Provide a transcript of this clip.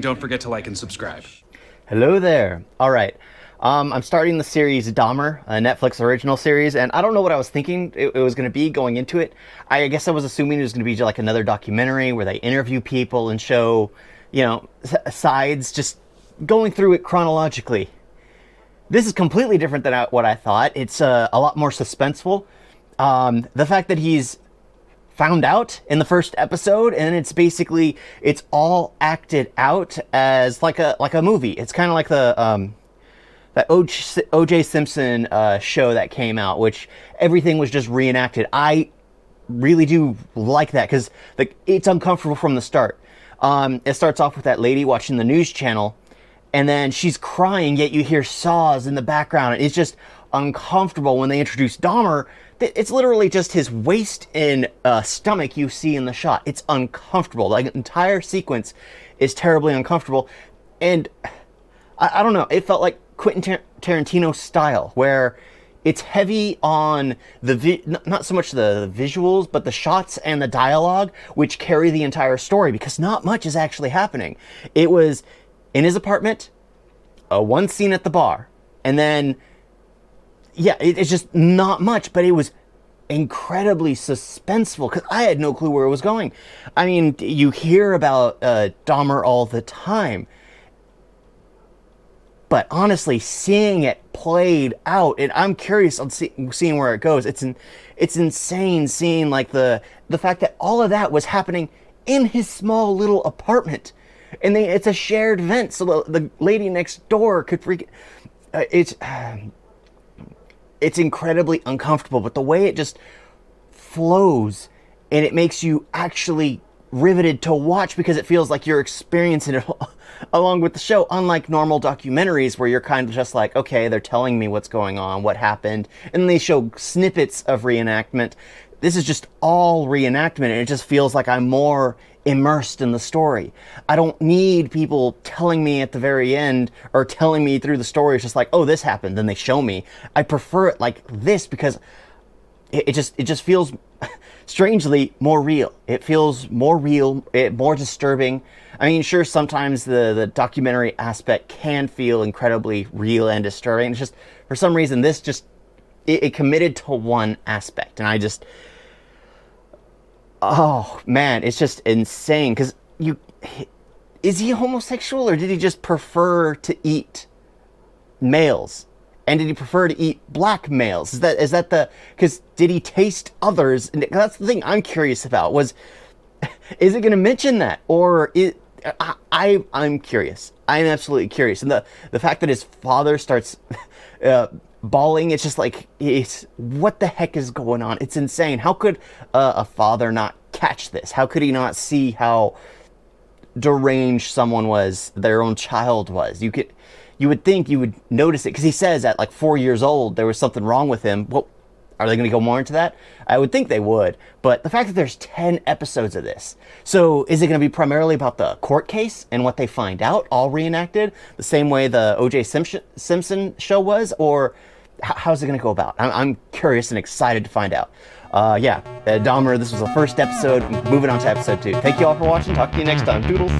don't forget to like and subscribe. Hello there. All right. I'm starting the series Dahmer, a Netflix original series, and I don't know what I was thinking it was going to be going into it. I guess I was assuming it was going to be like another documentary where they interview people and show, sides, just going through it chronologically. This is completely different than what I thought. It's a lot more suspenseful. The fact that he's found out in the first episode, and it's all acted out as like a movie. It's kind of like the that O.J. Simpson show that came out, which everything was just reenacted. I really do like that because it's uncomfortable from the start. It starts off with that lady watching the news channel, and then she's crying, yet you hear saws in the background. It's just uncomfortable. When they introduce Dahmer, it's literally just his waist and stomach you see in the shot. It's uncomfortable. The entire sequence is terribly uncomfortable. And I don't know, it felt like Quentin Tarantino style, where it's heavy on not so much the visuals, but the shots and the dialogue, which carry the entire story, because not much is actually happening. It was in his apartment, one scene at the bar, and then, it's just not much, but it was incredibly suspenseful, because I had no clue where it was going. I mean, you hear about Dahmer all the time, but honestly, seeing it played out, and I'm curious on seeing where it goes. It's insane seeing like the fact that all of that was happening in his small little apartment, and it's a shared vent, so the lady next door could it's incredibly uncomfortable. But the way it just flows, and it makes you actually riveted to watch, because it feels like you're experiencing it along with the show, unlike normal documentaries where you're kind of just like, okay, they're telling me what's going on, what happened, and then they show snippets of reenactment. This is just all reenactment, and it just feels like I'm more immersed in the story. I don't need people telling me at the very end or telling me through the story. It's just like, oh, this happened, then they show me. I prefer it like this because it just feels strangely more real. It feels more real, more disturbing. I mean, sure, sometimes the documentary aspect can feel incredibly real and disturbing. It's just, for some reason, this just, it committed to one aspect. And I just, oh man, it's just insane. Because is he homosexual, or did he just prefer to eat males? And did he prefer to eat black males? Is that because did he taste others? And that's the thing I'm curious about, is it going to mention that? Or I'm curious. I'm absolutely curious. And the fact that his father starts bawling, it's just like, what the heck is going on? It's insane. How could a father not catch this? How could he not see how deranged their own child was? You would think you would notice it, because he says at like 4 years old there was something wrong with him. Well, are they going to go more into that? I would think they would. But the fact that there's 10 episodes of this, so is it going to be primarily about the court case and what they find out, all reenacted, the same way the O.J. Simpson show was? Or how's it going to go about? I'm curious and excited to find out. Dahmer, this was the first episode. Moving on to episode 2. Thank you all for watching. Talk to you next time. Doodles.